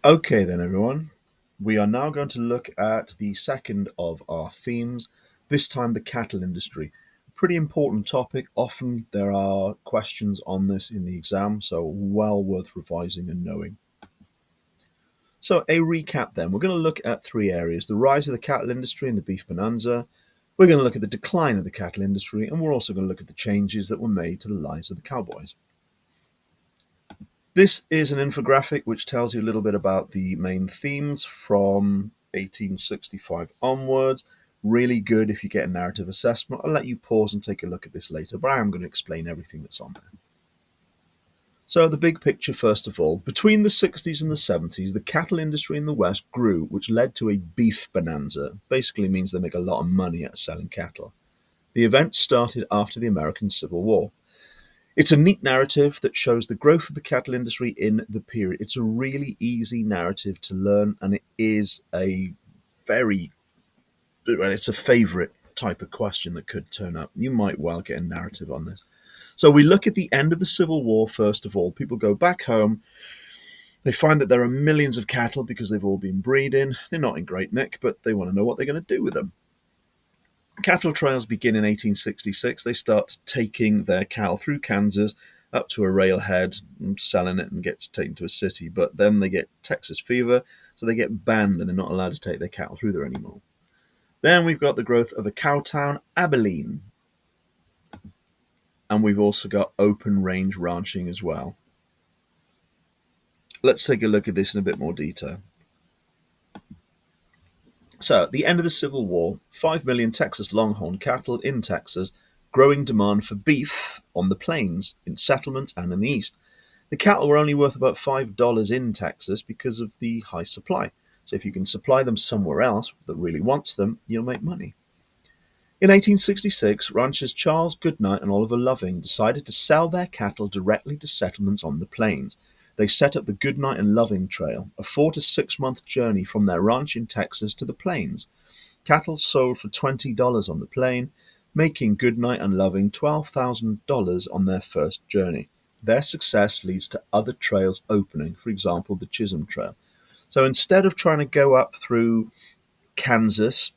Okay, then, everyone. We are now going to look at the second of our themes, this time the cattle industry. Pretty important topic. Often there are questions on this in the exam, so well worth revising and knowing. So, a recap then. We're going to look at three areas: the rise of the cattle industry and the beef bonanza. We're going to look at the decline of the cattle industry, and we're also going to look at the changes that were made to the lives of the cowboys. This is an infographic which tells you a little bit about the main themes from 1865 onwards. Really good if you get a narrative assessment. I'll let you pause and take a look at this later, but I am going to explain everything that's on there. So the big picture, first of all, between the 60s and the 70s, the cattle industry in the West grew, which led to a beef bonanza. Basically means they make a lot of money out of selling cattle. The event started after the American Civil War. It's a neat narrative that shows the growth of the cattle industry in the period. It's a really easy narrative to learn, and it is it's a favourite type of question that could turn up. You might well get a narrative on this. So we look at the end of the Civil War, first of all. People go back home. They find that there are millions of cattle because they've all been breeding. They're not in great nick, but they want to know what they're going to do with them. Cattle trials begin in 1866. They start taking their cattle through Kansas up to a railhead and selling it and gets taken to a city. But then they get Texas fever, so they get banned and they're not allowed to take their cattle through there anymore. Then we've got the growth of a cow town, Abilene. And we've also got open range ranching as well. Let's take a look at this in a bit more detail. So, at the end of the Civil War, 5 million Texas Longhorn cattle in Texas, growing demand for beef on the plains, in settlements, and in the east. The cattle were only worth about $5 in Texas because of the high supply. So, if you can supply them somewhere else that really wants them, you'll make money. In 1866, ranchers Charles Goodnight and Oliver Loving decided to sell their cattle directly to settlements on the plains. They set up the Goodnight and Loving Trail, a 4 to 6 month journey from their ranch in Texas to the plains. Cattle sold for $20 on the plain, making Goodnight and Loving $12,000 on their first journey. Their success leads to other trails opening, for example, the Chisholm Trail. So instead of trying to go up through Kansas,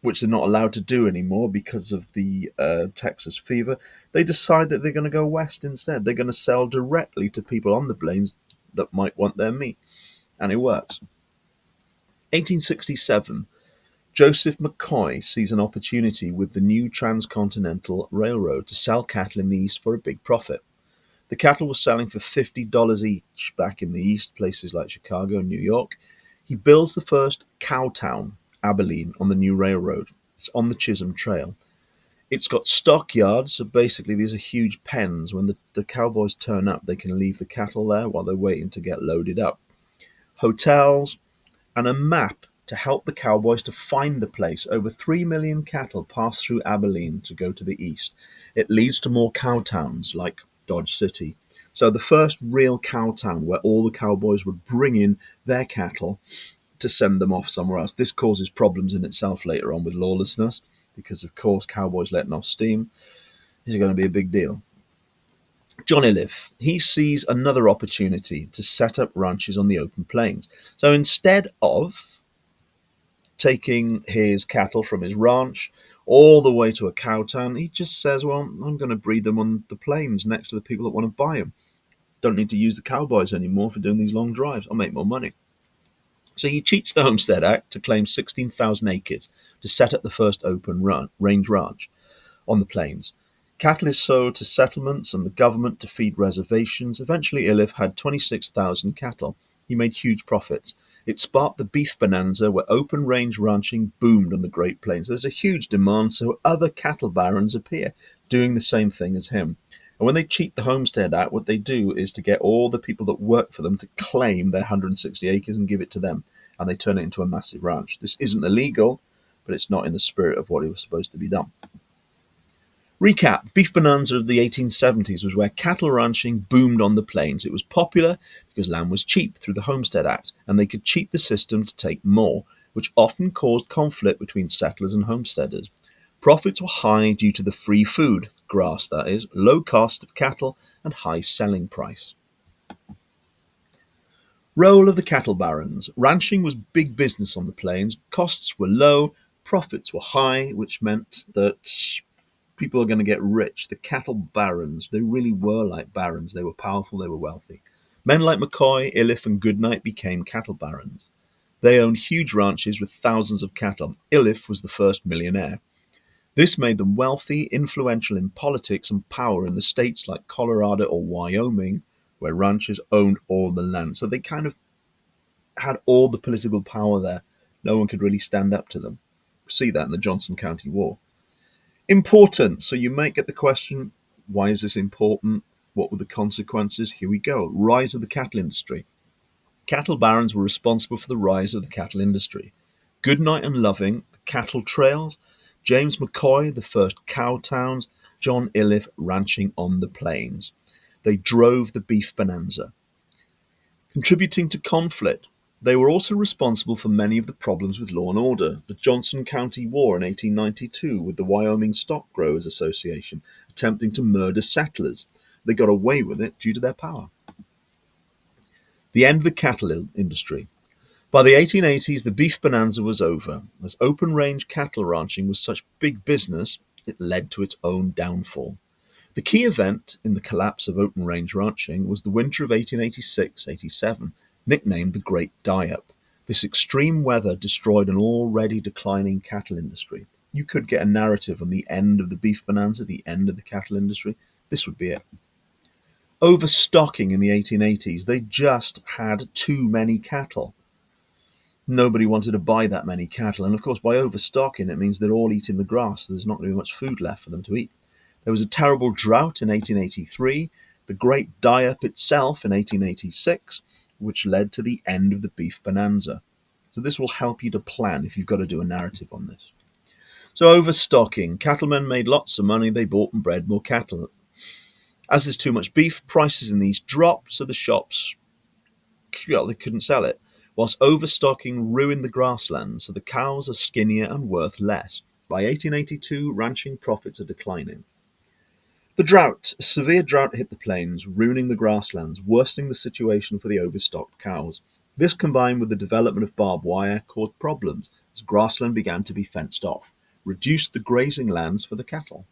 which they're not allowed to do anymore because of the Texas fever, they decide that they're going to go west instead. They're going to sell directly to people on the plains that might want their meat. And it works. 1867, Joseph McCoy sees an opportunity with the new Transcontinental Railroad to sell cattle in the east for a big profit. The cattle were selling for $50 each back in the east, places like Chicago and New York. He builds the first cow town, Abilene, on the new railroad. It's on the Chisholm Trail. It's got stockyards, so basically these are huge pens. When the cowboys turn up, they can leave the cattle there while they're waiting to get loaded up. Hotels, and a map to help the cowboys to find the place. Over 3 million cattle pass through Abilene to go to the east. It leads to more cow towns like Dodge City. So the first real cow town where all the cowboys would bring in their cattle to send them off somewhere else. This causes problems in itself later on with lawlessness because, of course, cowboys letting off steam is going to be a big deal. John Iliffe, he sees another opportunity to set up ranches on the open plains. So instead of taking his cattle from his ranch all the way to a cow town, he just says, well, I'm going to breed them on the plains next to the people that want to buy them. Don't need to use the cowboys anymore for doing these long drives. I'll make more money. So he cheats the Homestead Act to claim 16,000 acres to set up the first open range ranch on the plains. Cattle is sold to settlements and the government to feed reservations. Eventually, Iliffe had 26,000 cattle. He made huge profits. It sparked the beef bonanza where open range ranching boomed on the Great Plains. There's a huge demand, so other cattle barons appear doing the same thing as him. And when they cheat the Homestead Act, what they do is to get all the people that work for them to claim their 160 acres and give it to them. And they turn it into a massive ranch. This isn't illegal, but it's not in the spirit of what it was supposed to be done. Recap. Beef bonanza of the 1870s was where cattle ranching boomed on the plains. It was popular because land was cheap through the Homestead Act, and they could cheat the system to take more, which often caused conflict between settlers and homesteaders. Profits were high due to the free food, grass that is, low cost of cattle, and high selling price. Role of the cattle barons. Ranching was big business on the plains. Costs were low, profits were high, which meant that people are going to get rich. The cattle barons, they really were like barons. They were powerful, they were wealthy. Men like McCoy, Iliffe, and Goodnight became cattle barons. They owned huge ranches with thousands of cattle. Iliffe was the first millionaire. This made them wealthy, influential in politics and power in the states like Colorado or Wyoming, where ranchers owned all the land. So they kind of had all the political power there. No one could really stand up to them. See that in the Johnson County War. Important. So you might get the question, why is this important? What were the consequences? Here we go. Rise of the cattle industry. Cattle barons were responsible for the rise of the cattle industry. Goodnight and Loving, the cattle trails. James McCoy, the first cow towns. John Iliffe, ranching on the plains. They drove the beef bonanza. Contributing to conflict, they were also responsible for many of the problems with law and order. The Johnson County War in 1892 with the Wyoming Stock Growers Association attempting to murder settlers. They got away with it due to their power. The end of the cattle industry. By the 1880s, the beef bonanza was over. As open-range cattle ranching was such big business, it led to its own downfall. The key event in the collapse of open-range ranching was the winter of 1886-87, nicknamed the Great Die-Up. This extreme weather destroyed an already declining cattle industry. You could get a narrative on the end of the beef bonanza, the end of the cattle industry. This would be it. Overstocking in the 1880s. They just had too many cattle. Nobody wanted to buy that many cattle. And of course, by overstocking, it means they're all eating the grass. So there's not going to be much food left for them to eat. There was a terrible drought in 1883, the Great Die-Up itself in 1886, which led to the end of the beef bonanza. So this will help you to plan if you've got to do a narrative on this. So overstocking. Cattlemen made lots of money. They bought and bred more cattle. As there's too much beef, prices in these dropped, so the shops, well, they couldn't sell it. Whilst overstocking ruined the grasslands, so the cows are skinnier and worth less. By 1882, ranching profits are declining. The drought. A severe drought hit the plains, ruining the grasslands, worsening the situation for the overstocked cows. This, combined with the development of barbed wire, caused problems as grassland began to be fenced off, reduced the grazing lands for the cattle.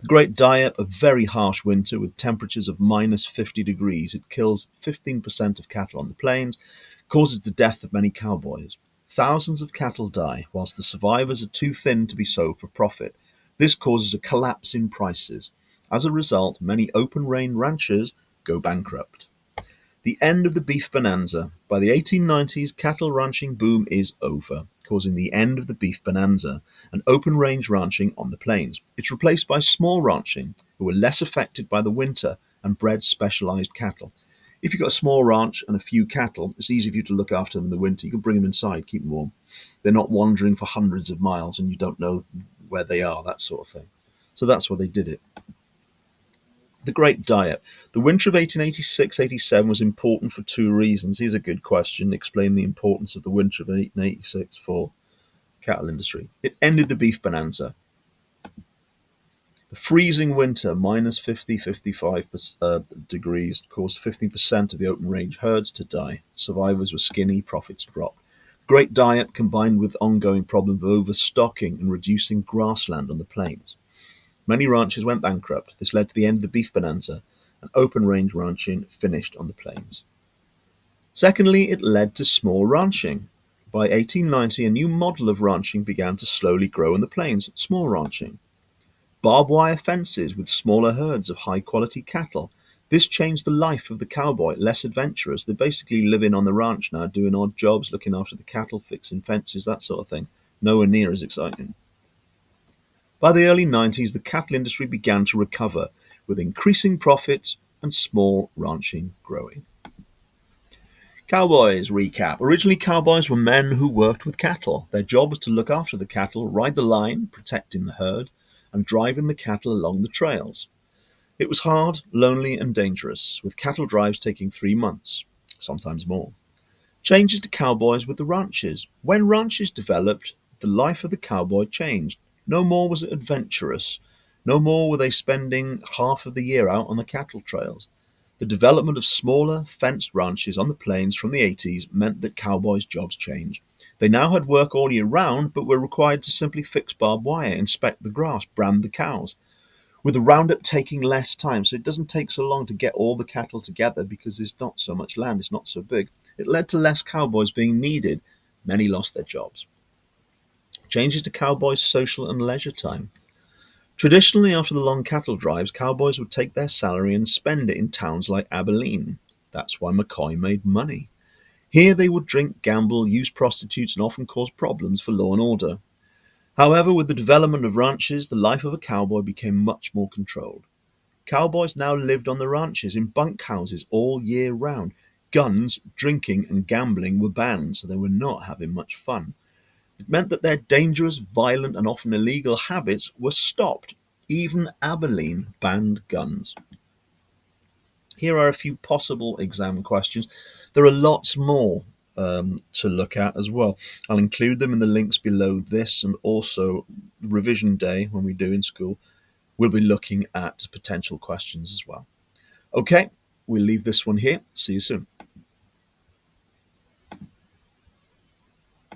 The Great Die-Up, a very harsh winter with temperatures of minus 50 degrees. It kills 15% of cattle on the plains, causes the death of many cowboys. Thousands of cattle die, whilst the survivors are too thin to be sold for profit. This causes a collapse in prices. As a result, many open-range ranchers go bankrupt. The end of the beef bonanza. By the 1890s, cattle ranching boom is over, causing the end of the beef bonanza and open-range ranching on the plains. It's replaced by small ranching, who are less affected by the winter and bred specialized cattle. If you've got a small ranch and a few cattle, it's easy for you to look after them in the winter. You can bring them inside, keep them warm. They're not wandering for hundreds of miles and you don't know where they are, that sort of thing. So that's why they did it. The Great Die-Up. The winter of 1886-87 was important for two reasons. Here's a good question. Explain the importance of the winter of 1886 for cattle industry. It ended the beef bonanza. The freezing winter, minus 50, 55 degrees, caused 15% of the open range herds to die. Survivors were skinny, profits dropped. Great Die-Up combined with ongoing problems of overstocking and reducing grassland on the plains. Many ranchers went bankrupt. This led to the end of the beef bonanza, and open-range ranching finished on the plains. Secondly, it led to small ranching. By 1890, a new model of ranching began to slowly grow in the plains, small ranching. Barbed wire fences with smaller herds of high-quality cattle. This changed the life of the cowboy, less adventurous. They're basically living on the ranch now, doing odd jobs, looking after the cattle, fixing fences, that sort of thing. Nowhere near as exciting. By the early 90s, the cattle industry began to recover, with increasing profits and small ranching growing. Cowboys recap. Originally, cowboys were men who worked with cattle. Their job was to look after the cattle, ride the line, protecting the herd, and driving the cattle along the trails. It was hard, lonely, and dangerous, with cattle drives taking 3 months, sometimes more. Changes to cowboys with the ranches. When ranches developed, the life of the cowboy changed. No more was it adventurous. No more were they spending half of the year out on the cattle trails. The development of smaller, fenced ranches on the plains from the 80s meant that cowboys' jobs changed. They now had work all year round, but were required to simply fix barbed wire, inspect the grass, brand the cows, with the roundup taking less time. So it doesn't take so long to get all the cattle together because there's not so much land, it's not so big. It led to less cowboys being needed. Many lost their jobs. Changes to cowboys' social and leisure time. Traditionally, after the long cattle drives, cowboys would take their salary and spend it in towns like Abilene. That's why McCoy made money. Here they would drink, gamble, use prostitutes, and often cause problems for law and order. However, with the development of ranches, the life of a cowboy became much more controlled. Cowboys now lived on the ranches in bunkhouses all year round. Guns, drinking, and gambling were banned, so they were not having much fun. It meant that their dangerous, violent, and often illegal habits were stopped. Even Abilene banned guns. Here are a few possible exam questions. There are lots more to look at as well. I'll include them in the links below this, and also revision day when we do in school. We'll be looking at potential questions as well. Okay, we'll leave this one here. See you soon.